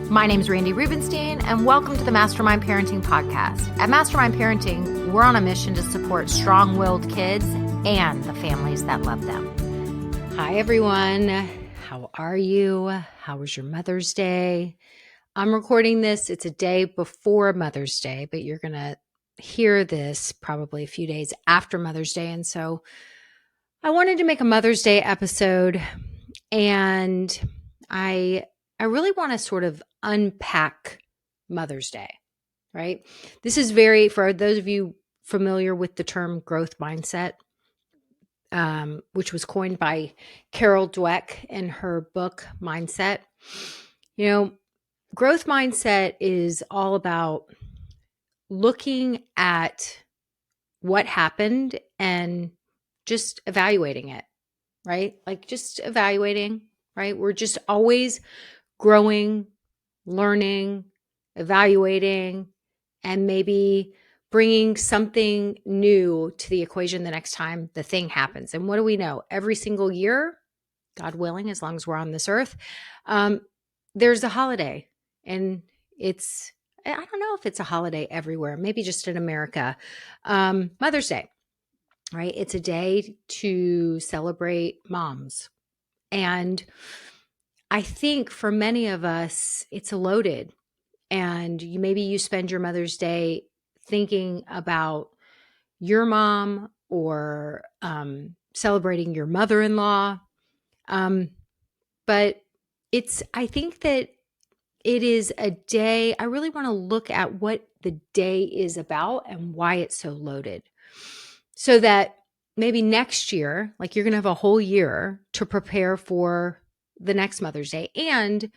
My name's Randy Rubenstein, and welcome to the Mastermind Parenting Podcast. At Mastermind Parenting, we're on a mission to support strong-willed kids and the families that love them. Hi, everyone. How are you? How was your Mother's Day? I'm recording this. It's a day before Mother's Day, but you're going to hear this probably a few days after Mother's Day. And so I wanted to make a Mother's Day episode, and I really want to sort of unpack Mother's Day, right? This is for those of you familiar with the term growth mindset, which was coined by Carol Dweck in her book, Mindset. You know, growth mindset is all about looking at what happened and just evaluating it, right? Like just evaluating, right? We're just always growing, learning, evaluating, and maybe bringing something new to the equation the next time the thing happens. And what do we know? Every single year, God willing, as long as we're on this earth, there's a holiday. And I don't know if it's a holiday everywhere, maybe just in America. Mother's Day, right? It's a day to celebrate moms. And I think for many of us, it's loaded. And maybe you spend your Mother's Day thinking about your mom or celebrating your mother-in-law. But I think that it is a day, I really want to look at what the day is about and why it's so loaded. So that maybe next year, like you're going to have a whole year to prepare for the next Mother's Day. And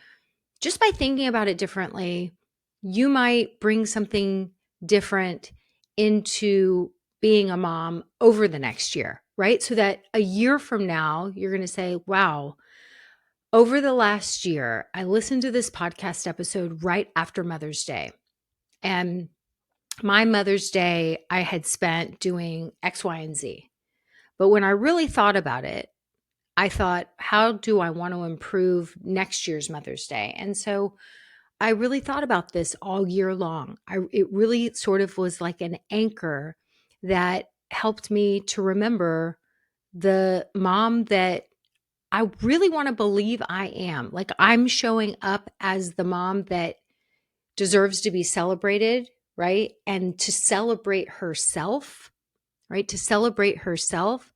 just by thinking about it differently, you might bring something different into being a mom over the next year, right? So that a year from now, you're going to say, wow, over the last year, I listened to this podcast episode right after Mother's Day. And my Mother's Day, I had spent doing X, Y, and Z. But when I really thought about it, I thought, how do I want to improve next year's Mother's Day? And so I really thought about this all year long. It really sort of was like an anchor that helped me to remember the mom that I really want to believe I am. Like I'm showing up as the mom that deserves to be celebrated, right? And to celebrate herself, right? To celebrate herself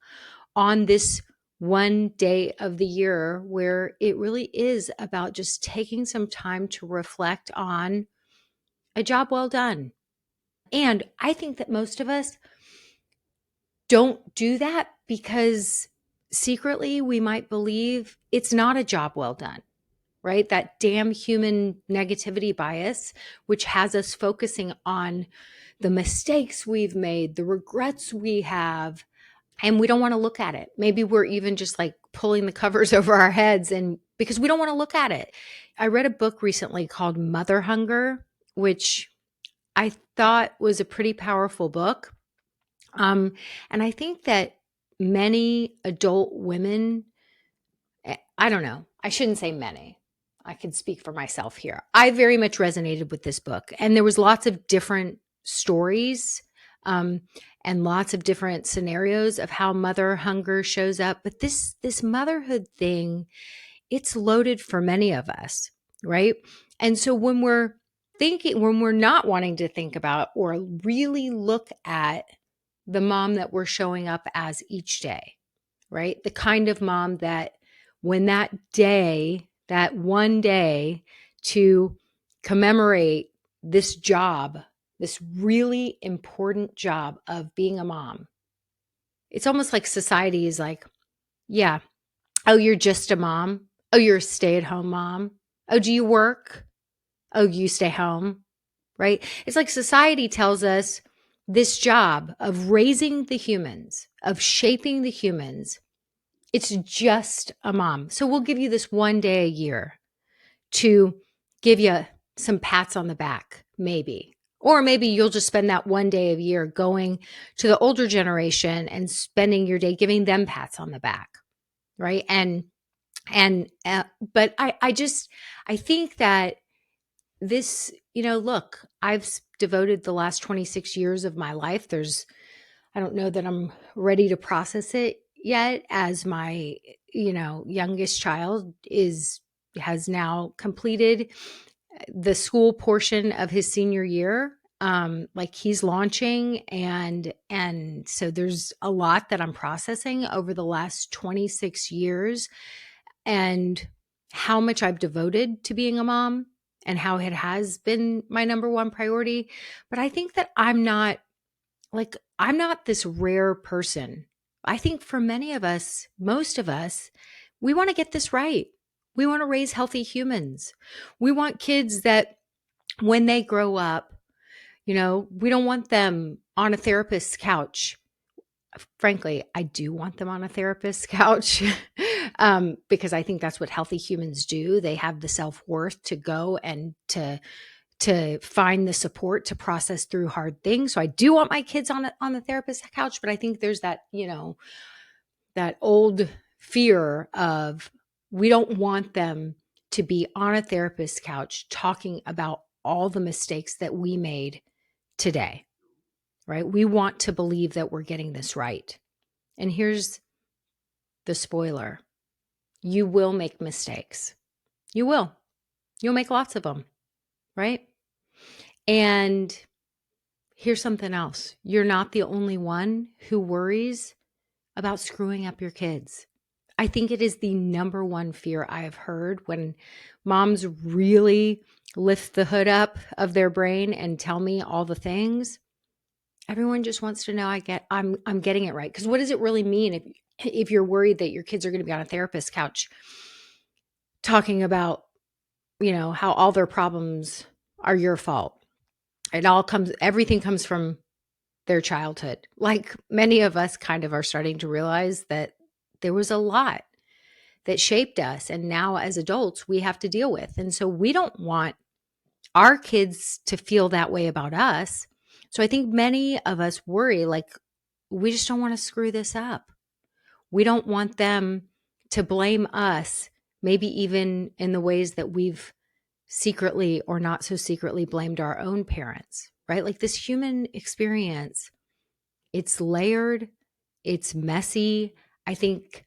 on this one day of the year where it really is about just taking some time to reflect on a job well done. And I think that most of us don't do that because secretly we might believe it's not a job well done, right? That damn human negativity bias, which has us focusing on the mistakes we've made, the regrets we have, and we don't want to look at it. Maybe we're even just like pulling the covers over our heads and because we don't want to look at it. I read a book recently called Mother Hunger, which I thought was a pretty powerful book. And I think that many adult women, I don't know, I shouldn't say many. I can speak for myself here. I very much resonated with this book. And there was lots of different stories and lots of different scenarios of how mother hunger shows up. But this motherhood thing, it's loaded for many of us, right? And so when we're not wanting to think about or really look at the mom that we're showing up as each day, right? The kind of mom that when that one day to commemorate this job, this really important job of being a mom. It's almost like society is like, yeah, oh, you're just a mom. Oh, you're a stay-at-home mom. Oh, do you work? Oh, you stay home, right? It's like society tells us this job of raising the humans, of shaping the humans, it's just a mom. So we'll give you this one day a year to give you some pats on the back, maybe. Or maybe you'll just spend that one day a year going to the older generation and spending your day giving them pats on the back, right? But I think that this, look, I've devoted the last 26 years of my life. I don't know that I'm ready to process it yet, as my, youngest child has now completed the school portion of his senior year. Like, he's launching, and so there's a lot that I'm processing over the last 26 years, and how much I've devoted to being a mom, and how it has been my number one priority. But I think that I'm not this rare person. I think for many of us, most of us, we want to get this right. We want to raise healthy humans. We want kids that when they grow up, we don't want them on a therapist's couch. Frankly, I do want them on a therapist's couch, because I think that's what healthy humans do. They have the self-worth to go and to find the support to process through hard things. So I do want my kids on the therapist's couch, but I think there's that old fear of, we don't want them to be on a therapist's couch talking about all the mistakes that we made today, right? We want to believe that we're getting this right. And here's the spoiler: you will make mistakes. You will. You'll make lots of them, right? And here's something else: you're not the only one who worries about screwing up your kids. I think it is the number one fear I have heard when moms really lift the hood up of their brain and tell me all the things. Everyone just wants to know I'm getting it right. Because what does it really mean if you're worried that your kids are going to be on a therapist's couch talking about, how all their problems are your fault? Everything comes from their childhood. Like, many of us kind of are starting to realize that there was a lot that shaped us, and now as adults we have to deal with. And so we don't want our kids to feel that way about us. So I think many of us worry, like, we just don't want to screw this up. We don't want them to blame us, maybe even in the ways that we've secretly or not so secretly blamed our own parents, right? Like, this human experience, it's layered, it's messy. I think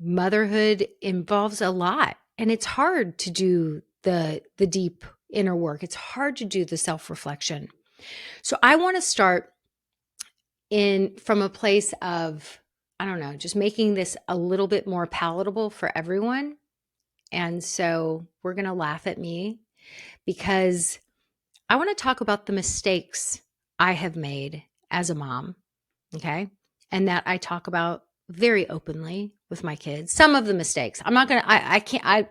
motherhood involves a lot, and it's hard to do the deep inner work. It's hard to do the self-reflection. So I want to start from a place of, I don't know, just making this a little bit more palatable for everyone. And so we're going to laugh at me, because I want to talk about the mistakes I have made as a mom. Okay. And that I talk about very openly with my kids. Some of the mistakes. I'm not going to, I can't,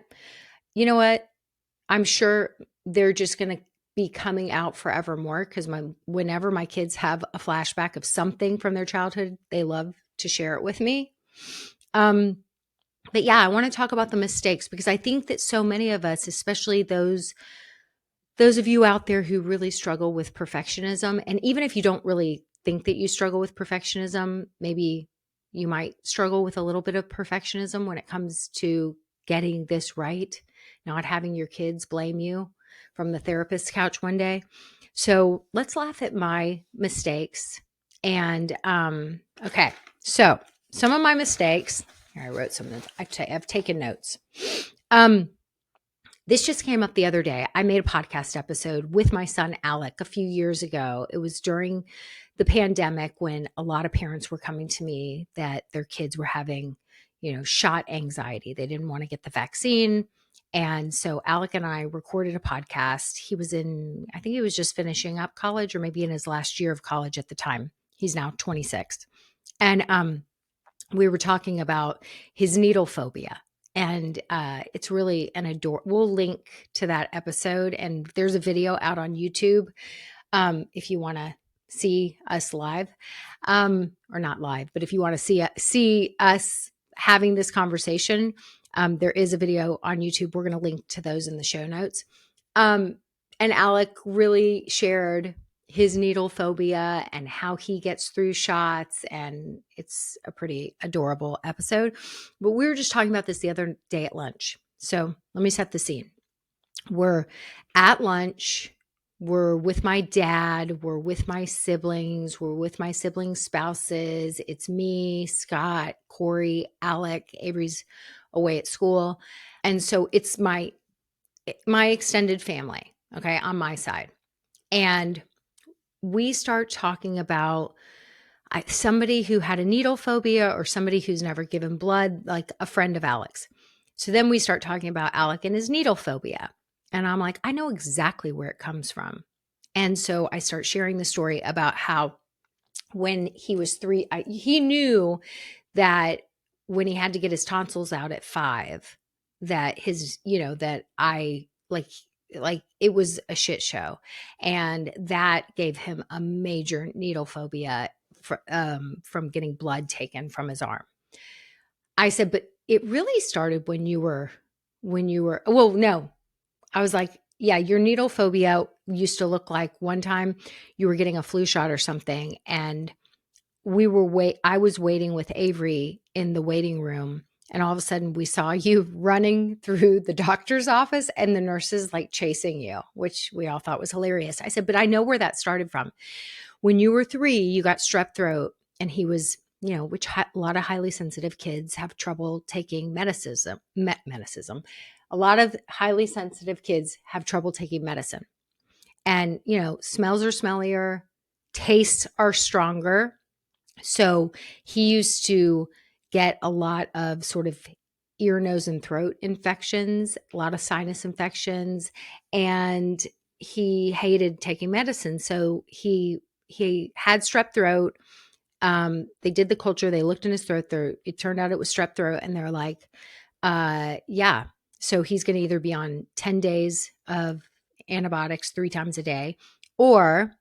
you know what? I'm sure they're just going to be coming out forevermore, because whenever my kids have a flashback of something from their childhood, they love to share it with me. But yeah, I want to talk about the mistakes, because I think that so many of us, especially those of you out there who really struggle with perfectionism, and even if you don't really think that you struggle with perfectionism, maybe you might struggle with a little bit of perfectionism when it comes to getting this right, not having your kids blame you from the therapist's couch one day. So let's laugh at my mistakes. And okay, so some of my mistakes. Here, I wrote some of them. I've taken notes. This just came up the other day. I made a podcast episode with my son, Alec, a few years ago. It was during the pandemic, when a lot of parents were coming to me that their kids were having, shot anxiety. They didn't want to get the vaccine. And so Alec and I recorded a podcast. I think he was just finishing up college, or maybe in his last year of college at the time. He's now 26. And we were talking about his needle phobia. And it's really we'll link to that episode. And there's a video out on YouTube, if you want to see us live, or not live, but if you want to see us having this conversation, there is a video on YouTube. We're going to link to those in the show notes. And Alec really shared his needle phobia and how he gets through shots. And it's a pretty adorable episode. But we were just talking about this the other day at lunch. So let me set the scene. We're at lunch. We're with my dad. We're with my siblings. We're with my siblings' spouses. It's me, Scott, Corey, Alec. Avery's away at school. And so it's my extended family, okay, on my side. And we start talking about somebody who had a needle phobia or somebody who's never given blood, like a friend of Alex. So then we start talking about Alec and his needle phobia. And I'm like, I know exactly where it comes from. And so I start sharing the story about how when he was 3, he knew that when he had to get his tonsils out at 5, that that I like it was a shit show. And that gave him a major needle phobia from getting blood taken from his arm. I said, but it really started when you were, well, no, I was like, yeah, your needle phobia used to look like one time you were getting a flu shot or something. And I was waiting with Avery in the waiting room. And all of a sudden we saw you running through the doctor's office and the nurses like chasing you, which we all thought was hilarious. I said, but I know where that started from. When you were 3, you got strep throat, and he was, which a lot of highly sensitive kids have trouble taking medicine. A lot of highly sensitive kids have trouble taking medicine. And, smells are smellier, tastes are stronger. So he used to get a lot of sort of ear, nose, and throat infections, a lot of sinus infections, and he hated taking medicine. So he had strep throat. They did the culture. They looked in his throat. It turned out it was strep throat, and they're like, yeah. So he's going to either be on 10 days of antibiotics 3 times a day, or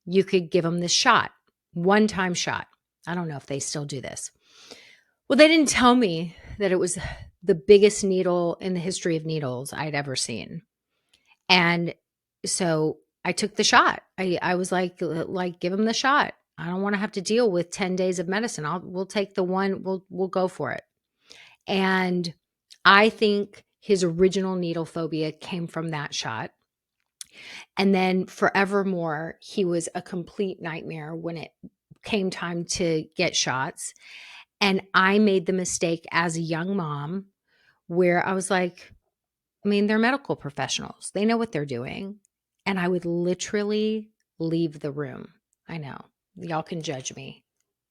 you could give him this shot, one-time shot. I don't know if they still do this. Well, they didn't tell me that it was the biggest needle in the history of needles I'd ever seen. And so I took the shot. I was like, give him the shot. I don't want to have to deal with 10 days of medicine. We'll take the one, we'll go for it. And I think his original needle phobia came from that shot. And then forevermore, he was a complete nightmare when it came time to get shots. And I made the mistake as a young mom where I was like, I mean, they're medical professionals. They know what they're doing. And I would literally leave the room. I know. Y'all can judge me.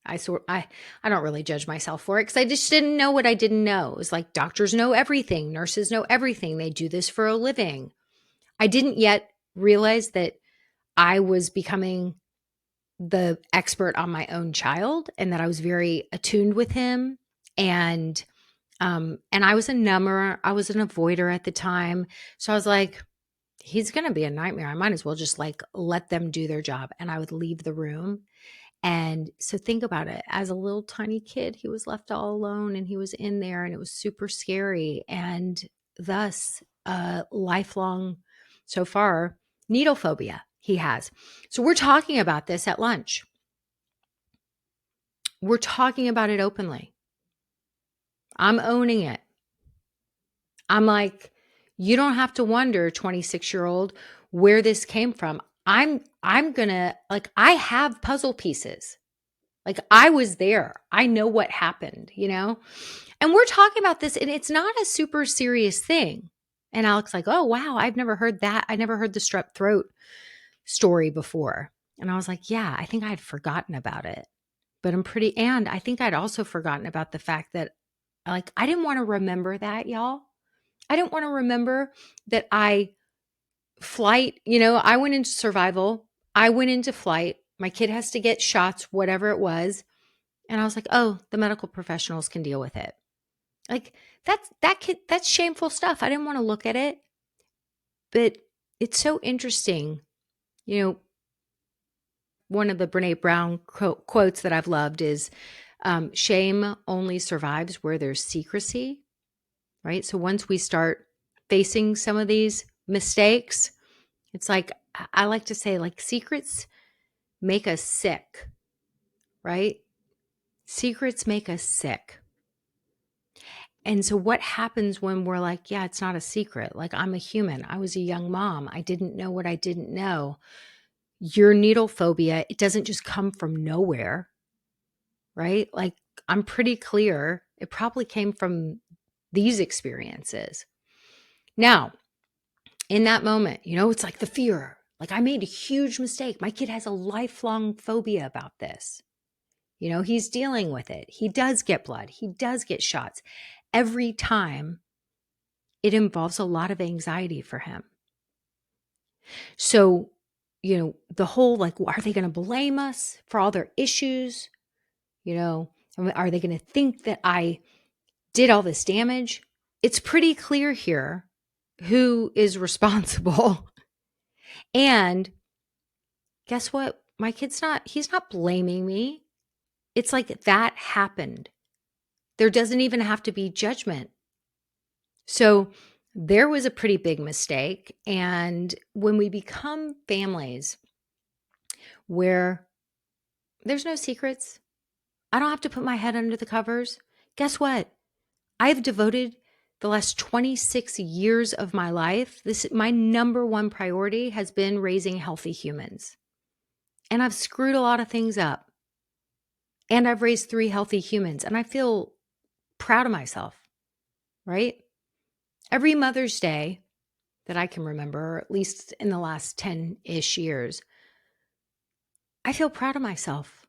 I don't really judge myself for it because I just didn't know what I didn't know. It was like doctors know everything, nurses know everything. They do this for a living. I didn't yet realize that I was becoming the expert on my own child and that I was very attuned with him. And I was a number, I was an avoider at the time. So I was like, he's going to be a nightmare. I might as well just like let them do their job. And I would leave the room. And so think about it. As a little tiny kid, he was left all alone and he was in there and it was super scary. And thus, lifelong, so far, needle phobia he has. So we're talking about this at lunch. We're talking about it openly. I'm owning it. I'm like, you don't have to wonder, 26-year-old, where this came from. I'm gonna, like, I have puzzle pieces. Like, I was there. I know what happened, And we're talking about this, and it's not a super serious thing. And Alex like, oh wow, I've never heard that. I never heard the strep throat story before. And I was like, yeah, I think I'd forgotten about it. But and I think I'd also forgotten about the fact that, like, I didn't want to remember that, y'all. I didn't want to remember that I went into survival. I went into flight. My kid has to get shots, whatever it was. And I was like, oh, the medical professionals can deal with it. Like that's shameful stuff. I didn't want to look at it. But it's so interesting. One of the Brene Brown quotes that I've loved is, shame only survives where there's secrecy, right? So once we start facing some of these mistakes, it's like, I like to say, like, secrets make us sick, right? Secrets make us sick. And so what happens when we're like, yeah, it's not a secret. Like, I'm a human. I was a young mom. I didn't know what I didn't know. Your needle phobia, it doesn't just come from nowhere, right? Like, I'm pretty clear it probably came from these experiences. Now, in that moment, it's like the fear. Like, I made a huge mistake. My kid has a lifelong phobia about this. He's dealing with it. He does get blood. He does get shots. Every time, it involves a lot of anxiety for him. So, the whole like, are they going to blame us for all their issues? Are they going to think that I did all this damage? It's pretty clear here who is responsible. And guess what? He's not blaming me. It's like that happened. There doesn't even have to be judgment. So there was a pretty big mistake. And when we become families where there's no secrets, I don't have to put my head under the covers. Guess what? I've devoted the last 26 years of my life. My number one priority has been raising healthy humans. And I've screwed a lot of things up. And I've raised 3 healthy humans. And I feel proud of myself, right? Every Mother's Day that I can remember, or at least in the last 10-ish years, I feel proud of myself.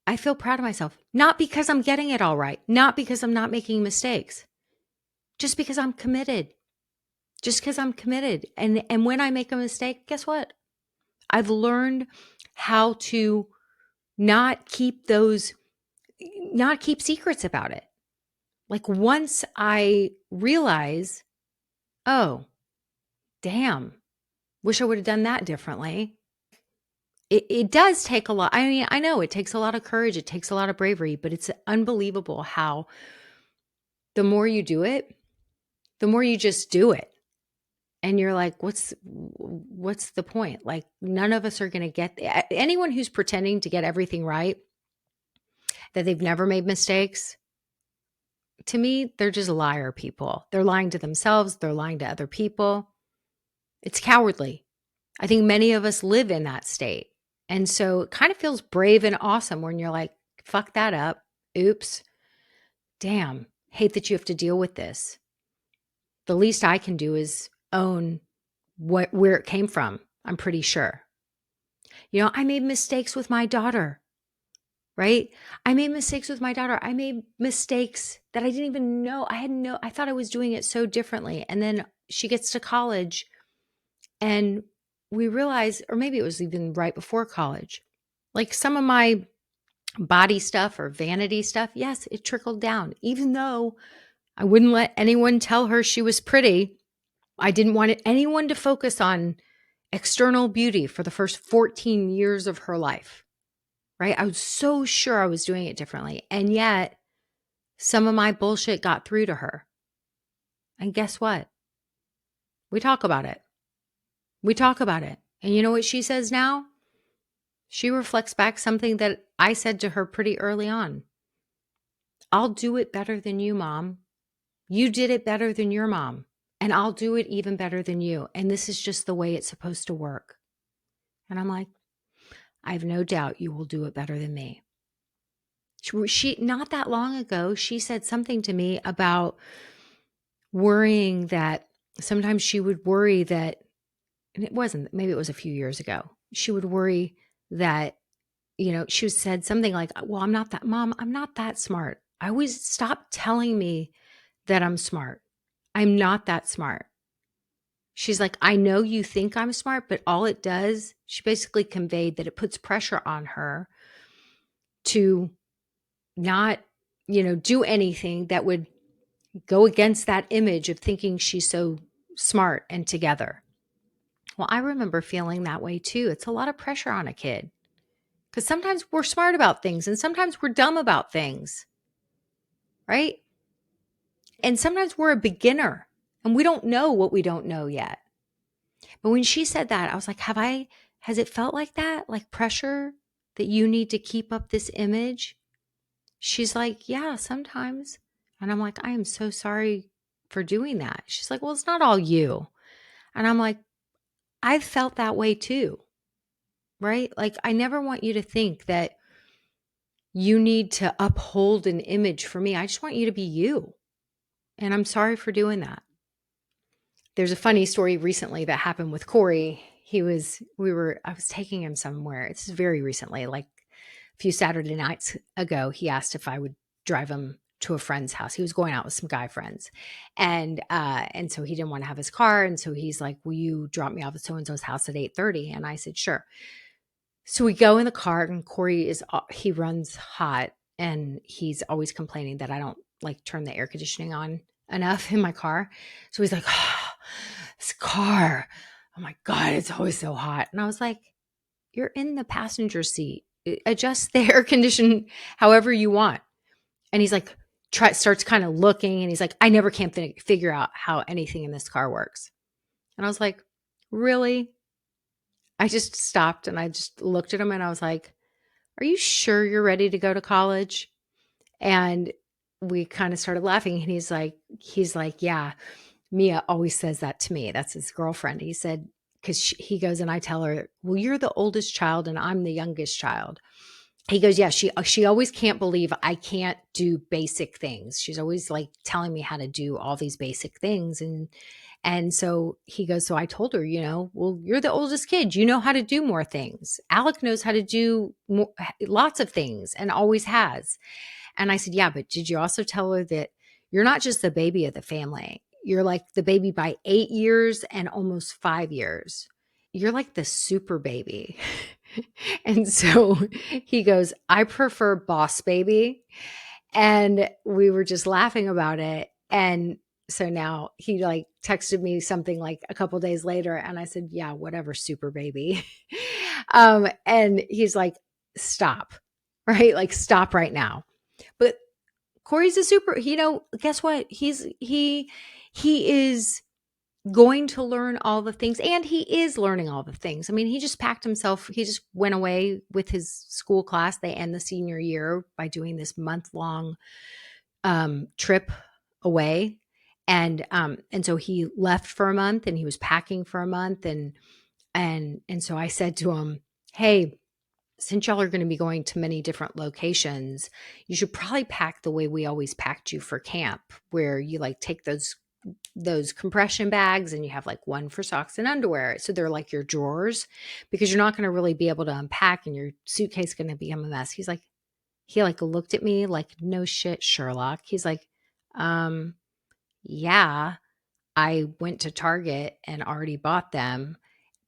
I feel proud of myself, not because I'm getting it all right, not because I'm not making mistakes, just because I'm committed. Just because I'm committed. And when I make a mistake, guess what? I've learned how to not keep secrets about it. Like, once I realize, oh, damn, wish I would have done that differently. It does take a lot. I mean, I know it takes a lot of courage. It takes a lot of bravery, but it's unbelievable how the more you do it, the more you just do it. And you're like, what's the point? Like, none of us are going to get anyone who's pretending to get everything right, that they've never made mistakes. To me, they're just liar people. They're lying to themselves. They're lying to other people. It's cowardly. I think many of us live in that state. And so it kind of feels brave and awesome when you're like, fuck that up. Oops. Damn. Hate that you have to deal with this. The least I can do is own where it came from. I'm pretty sure. I made mistakes with my daughter, right? I made mistakes with my daughter. I made mistakes that I didn't even know. I thought I was doing it so differently. And then she gets to college and we realize, or maybe it was even right before college, like some of my body stuff or vanity stuff, yes, it trickled down. Even though I wouldn't let anyone tell her she was pretty, I didn't want anyone to focus on external beauty for the first 14 years of her life, right? I was so sure I was doing it differently. And yet some of my bullshit got through to her. And guess what? We talk about it. We talk about it. And you know what she says now? She reflects back something that I said to her pretty early on. I'll do it better than you, Mom. You did it better than your mom. And I'll do it even better than you. And this is just the way it's supposed to work. And I'm like, I have no doubt you will do it better than me. She not that long ago, she said something to me about worrying that sometimes she would worry that, and it wasn't, maybe it was a few years ago. She would worry that, she said something like, well, I'm not that, Mom, I'm not that smart. I always stop telling me that I'm smart. I'm not that smart. She's like, I know you think I'm smart, but all it does, she basically conveyed that it puts pressure on her to not, do anything that would go against that image of thinking she's so smart and together. Well, I remember feeling that way too. It's a lot of pressure on a kid because sometimes we're smart about things and sometimes we're dumb about things, right? And sometimes we're a beginner and we don't know what we don't know yet. But when she said that, I was like, has it felt like that? Like pressure that you need to keep up this image? She's like, yeah, sometimes. And I'm like, I am so sorry for doing that. She's like, well, it's not all you. And I'm like, I've felt that way too, right? Like, I never want you to think that you need to uphold an image for me. I just want you to be you. And I'm sorry for doing that. There's a funny story recently that happened with Corey. I was taking him somewhere. This is very recently, like a few Saturday nights ago. He asked if I would drive him to a friend's house. He was going out with some guy friends. And so he didn't want to have his car. And so he's like, will you drop me off at so-and-so's house at 8:30? And I said, sure. So we go in the car and he runs hot and he's always complaining that I don't like turn the air conditioning on enough in my car. So he's like, oh, this car, oh my God, it's always so hot. And I was like, you're in the passenger seat. Adjust the air condition however you want. And he's like, starts kind of looking and he's like, I never can figure out how anything in this car works. And I was like, really? I just stopped and I just looked at him and I was like, are you sure you're ready to go to college? And we kind of started laughing. And he's like, yeah, Mia always says that to me. That's his girlfriend. He said, because he goes and I tell her, well, you're the oldest child and I'm the youngest child. He goes, yeah, she always can't believe I can't do basic things. She's always like telling me how to do all these basic things. And so he goes, so I told her, well, you're the oldest kid. You know how to do more things. Alec knows how to do lots of things and always has. And I said, yeah, but did you also tell her that you're not just the baby of the family? You're like the baby by 8 years and almost 5 years. You're like the super baby. And so he goes, I prefer boss baby. And we were just laughing about it. And so now he like texted me something like a couple days later. And I said, yeah, whatever, super baby. And he's like, stop, right? Like, stop right now. But Corey's a super, guess what? He is going to learn all the things and he is learning all the things. I mean, he just packed himself. He just went away with his school class. They end the senior year by doing this month-long trip away. And so he left for a month and he was packing for a month. And so I said to him, hey, since y'all are going to be going to many different locations, you should probably pack the way we always packed you for camp, where you like take those compression bags and you have like one for socks and underwear. So they're like your drawers, because you're not going to really be able to unpack and your suitcase is going to become a mess. He like looked at me like, no shit, Sherlock. He's like, yeah, I went to Target and already bought them,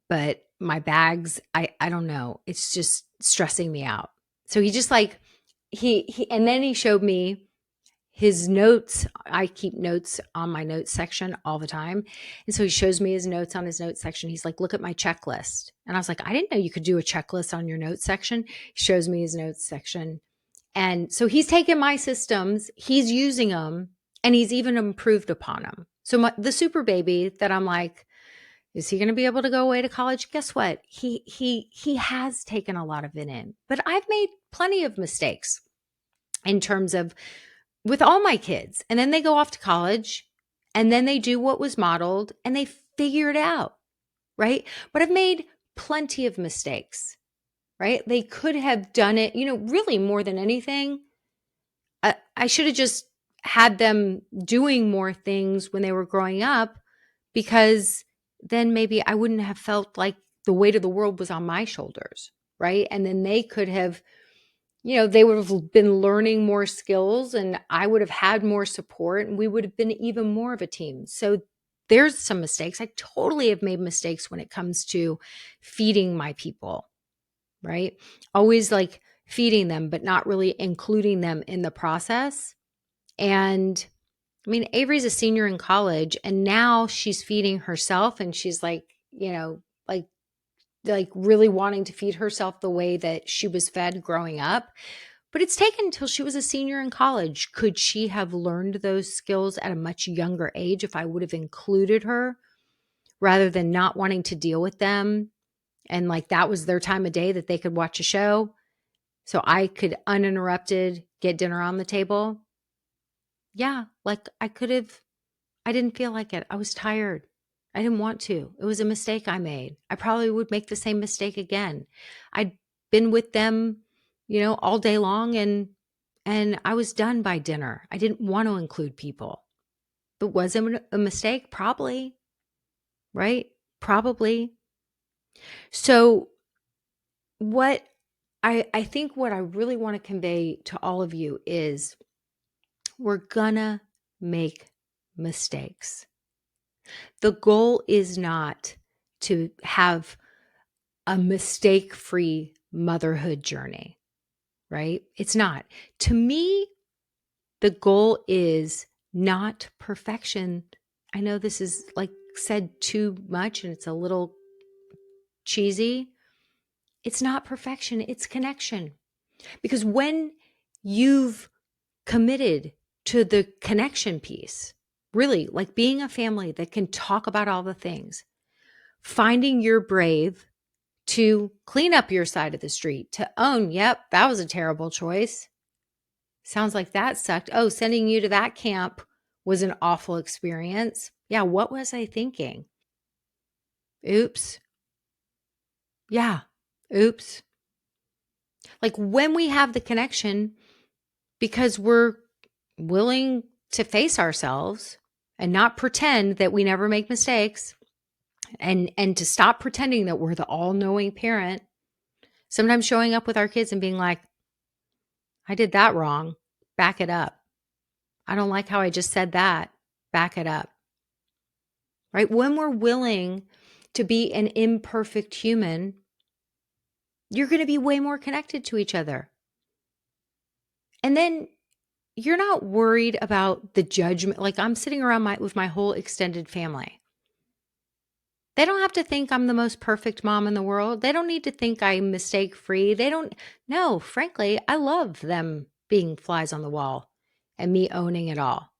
but my bags, I don't know. It's just stressing me out. So he just like, and then he showed me his notes. I keep notes on my notes section all the time. And so he shows me his notes on his notes section. He's like, look at my checklist. And I was like, I didn't know you could do a checklist on your notes section. He shows me his notes section. And so he's taken my systems, he's using them, and he's even improved upon them. So the super baby that I'm like, is he going to be able to go away to college? Guess what? He has taken a lot of it in. But I've made plenty of mistakes in terms of with all my kids. And then they go off to college and then they do what was modeled and they figure it out, right? But I've made plenty of mistakes, right? They could have done it, really more than anything. I should have just had them doing more things when they were growing up, because then maybe I wouldn't have felt like the weight of the world was on my shoulders, right? And then they could have, they would have been learning more skills and I would have had more support and we would have been even more of a team. So there's some mistakes. I totally have made mistakes when it comes to feeding my people, right? Always like feeding them, but not really including them in the process. And I mean, Avery's a senior in college and now she's feeding herself and she's like, like really wanting to feed herself the way that she was fed growing up. But it's taken until she was a senior in college. Could she have learned those skills at a much younger age if I would have included her rather than not wanting to deal with them? And like that was their time of day that they could watch a show. So I could uninterrupted get dinner on the table. Yeah, like I didn't feel like it. I was tired. I didn't want to. It was a mistake I made. I probably would make the same mistake again. I'd been with them, all day long, and I was done by dinner. I didn't want to include people. But was it a mistake? Probably, right? Probably. So what I think what I really want to convey to all of you is we're gonna make mistakes. The goal is not to have a mistake-free motherhood journey, right? It's not. To me, the goal is not perfection. I know this is like said too much and it's a little cheesy. It's not perfection, it's connection. Because when you've committed to the connection piece, really like being a family that can talk about all the things, finding your brave to clean up your side of the street, to own, yep, that was a terrible choice. Sounds like that sucked. Oh, sending you to that camp was an awful experience. Yeah, what was I thinking? Oops. Yeah, oops. Like when we have the connection, because we're willing to face ourselves and not pretend that we never make mistakes and to stop pretending that we're the all-knowing parent. Sometimes showing up with our kids and being like, I did that wrong. Back it up. I don't like how I just said that. Back it up. Right? When we're willing to be an imperfect human, you're going to be way more connected to each other. And then you're not worried about the judgment. Like I'm sitting around with my whole extended family. They don't have to think I'm the most perfect mom in the world. They don't need to think I'm mistake free. They don't. No, frankly, I love them being flies on the wall and me owning it all.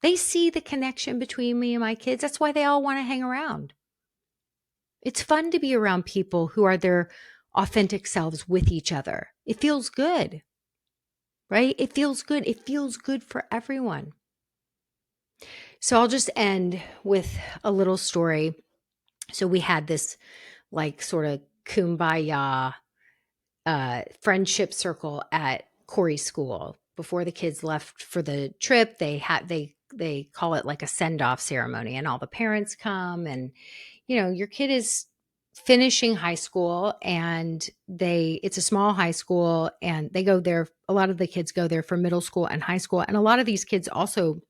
They see the connection between me and my kids. That's why they all want to hang around. It's fun to be around people who are their authentic selves with each other. It feels good, right? It feels good. It feels good for everyone. So I'll just end with a little story. So we had this like sort of kumbaya friendship circle at Corey's school. Before the kids left for the trip, they call it like a send-off ceremony, and all the parents come, and your kid is finishing high school, and it's a small high school, and they go there. A lot of the kids go there for middle school and high school, and a lot of these kids also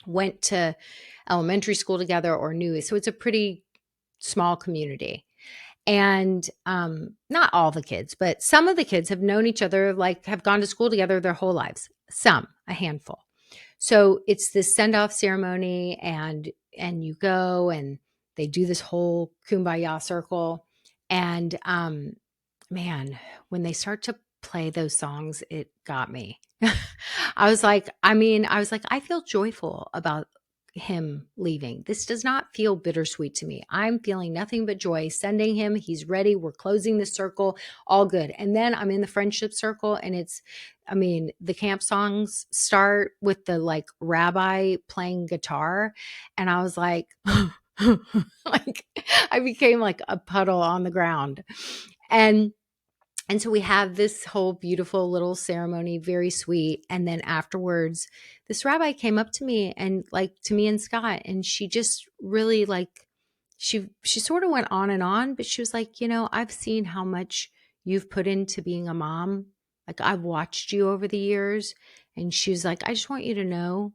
went to elementary school together or knew. So it's a pretty small community. And not all the kids, but some of the kids have known each other, like have gone to school together their whole lives. Some, a handful. So it's this send-off ceremony, and you go and they do this whole kumbaya circle. And man, when they start to play those songs, it got me. I feel joyful about him leaving. This does not feel bittersweet to me. I'm feeling nothing but joy sending him. He's ready. We're closing the circle. All good. And then I'm in the friendship circle, and the camp songs start with the like rabbi playing guitar. And I was like, like I became like a puddle on the ground. And so we have this whole beautiful little ceremony, very sweet. And then afterwards, this rabbi came up to me and Scott, and she just really she sort of went on and on, but she was like, I've seen how much you've put into being a mom. Like I've watched you over the years. And she was like, I just want you to know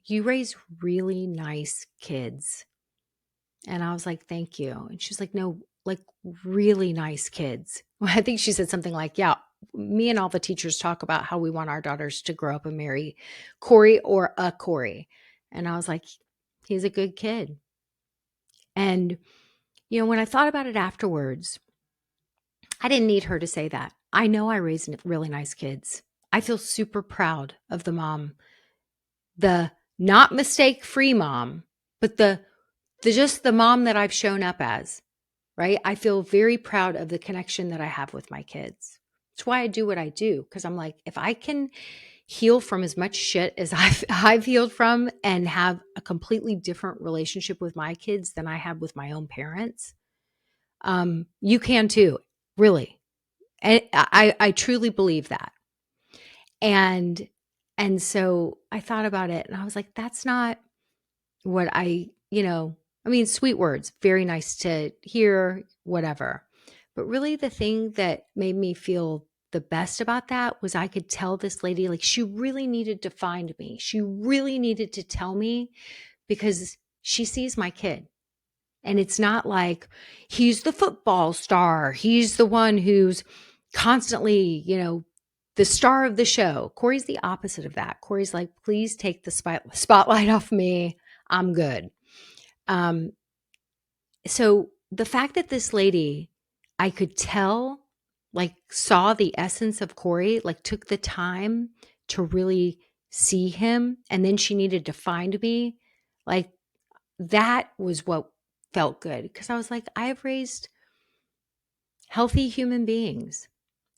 you raise really nice kids. And I was like, thank you. And she's like, no, like really nice kids. Well, I think she said something like, yeah, me and all the teachers talk about how we want our daughters to grow up and marry Corey or a Corey. And I was like, he's a good kid. And, when I thought about it afterwards, I didn't need her to say that. I know I raised really nice kids. I feel super proud of the mom, the not mistake free mom, but just the mom that I've shown up as. Right? I feel very proud of the connection that I have with my kids. It's why I do what I do. Because I'm like, if I can heal from as much shit as I've healed from and have a completely different relationship with my kids than I have with my own parents. You can too, really. And I truly believe that. And so I thought about it and I was like, that's not what I mean, sweet words, very nice to hear, whatever. But really the thing that made me feel the best about that was I could tell this lady, like, she really needed to find me. She really needed to tell me because she sees my kid. And it's not like he's the football star. He's the one who's constantly, the star of the show. Corey's the opposite of that. Corey's like, please take the spotlight off me. I'm good. So the fact that this lady, I could tell, like, saw the essence of Corey, like, took the time to really see him, and then she needed to find me, like, that was what felt good. Because I was like, I have raised healthy human beings,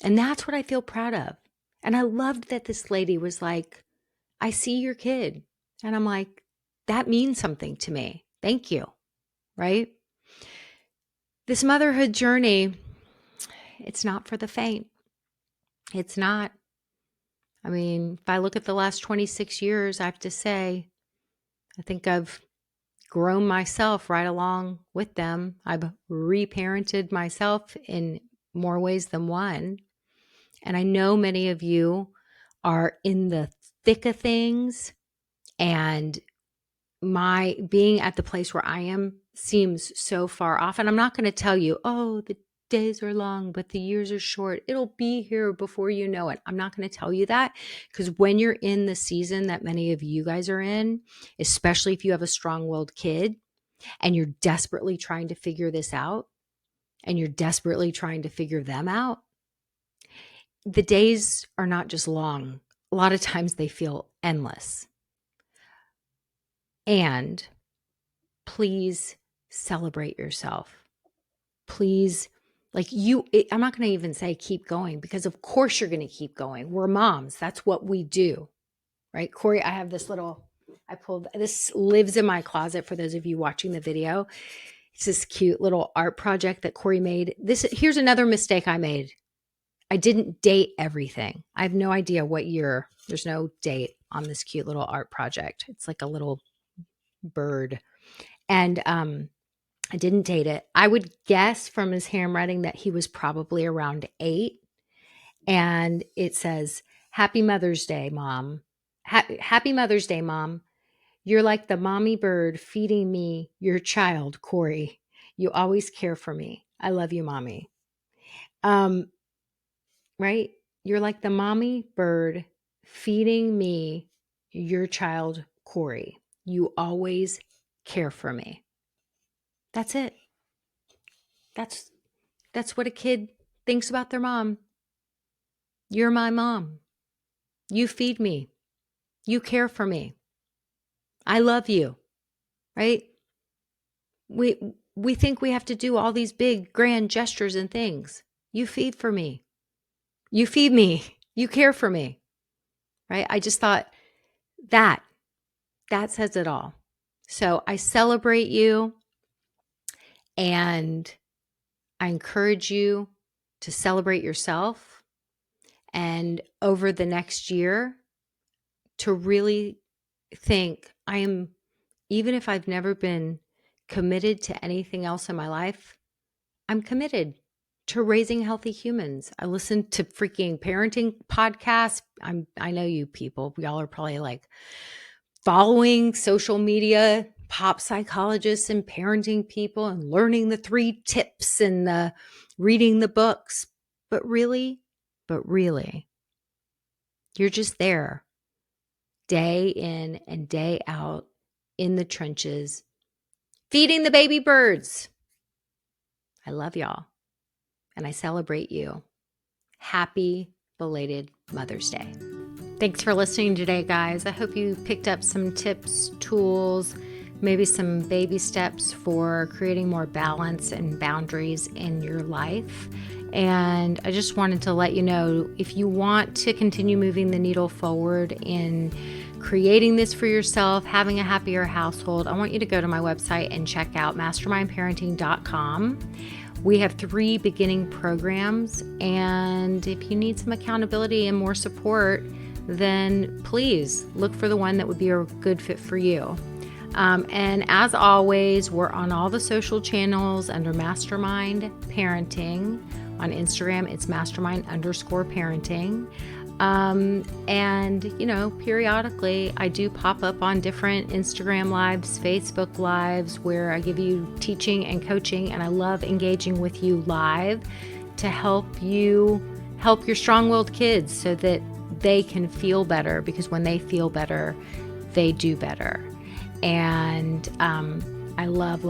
and that's what I feel proud of. And I loved that this lady was like, I see your kid. And I'm like, that means something to me. Thank you. Right? This motherhood journey, it's not for the faint. It's not. I mean, if I look at the last 26 years, I have to say, I think I've grown myself right along with them. I've reparented myself in more ways than one. And I know many of you are in the thick of things, and my being at the place where I am seems so far off. And I'm not going to tell you, oh, the days are long, but the years are short. It'll be here before you know it. I'm not going to tell you that, because when you're in the season that many of you guys are in, especially if you have a strong-willed kid and you're desperately trying to figure this out and you're desperately trying to figure them out, the days are not just long. A lot of times they feel endless. And please celebrate yourself. Please, I'm not going to even say keep going, because of course you're going to keep going. We're moms. That's what we do, right? Corey, I have this this lives in my closet for those of you watching the video. It's this cute little art project that Corey made. Here's another mistake I made. I didn't date everything. I have no idea what year. There's no date on this cute little art project. It's like a little bird. And I didn't date it. I would guess from his handwriting that he was probably around 8. And it says, Happy Mother's Day, Mom. Happy Mother's Day, Mom. You're like the mommy bird feeding me your child, Corey. You always care for me. I love you, Mommy. Right? You're like the mommy bird feeding me your child, Corey. You always care for me. That's it. That's what a kid thinks about their mom. You're my mom. You feed me. You care for me. I love you. Right? We think we have to do all these big grand gestures and things. You feed for me. You feed me. You care for me. Right? I just thought that says it all. So I celebrate you, and I encourage you to celebrate yourself, and over the next year to really think, even if I've never been committed to anything else in my life, I'm committed to raising healthy humans. I listen to freaking parenting podcasts. I know you people, y'all are probably like following social media, pop psychologists and parenting people and learning the 3 tips and reading the books. But really, you're just there day in and day out in the trenches, feeding the baby birds. I love y'all, and I celebrate you. Happy belated Mother's Day. Thanks for listening today, guys. I hope you picked up some tips, tools, maybe some baby steps for creating more balance and boundaries in your life. And I just wanted to let you know, if you want to continue moving the needle forward in creating this for yourself, having a happier household, I want you to go to my website and check out mastermindparenting.com. We have 3 beginning programs, and if you need some accountability and more support, then please look for the one that would be a good fit for you. And as always, we're on all the social channels under Mastermind Parenting. On Instagram, it's mastermind_parenting. And, periodically I do pop up on different Instagram lives, Facebook lives, where I give you teaching and coaching, and I love engaging with you live to help you help your strong-willed kids so that they can feel better, because when they feel better, they do better. And I love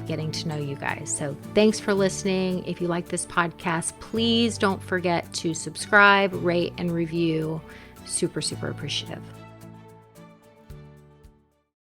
getting to know you guys. So thanks for listening. If you like this podcast, please don't forget to subscribe, rate, and review. Super, super appreciative.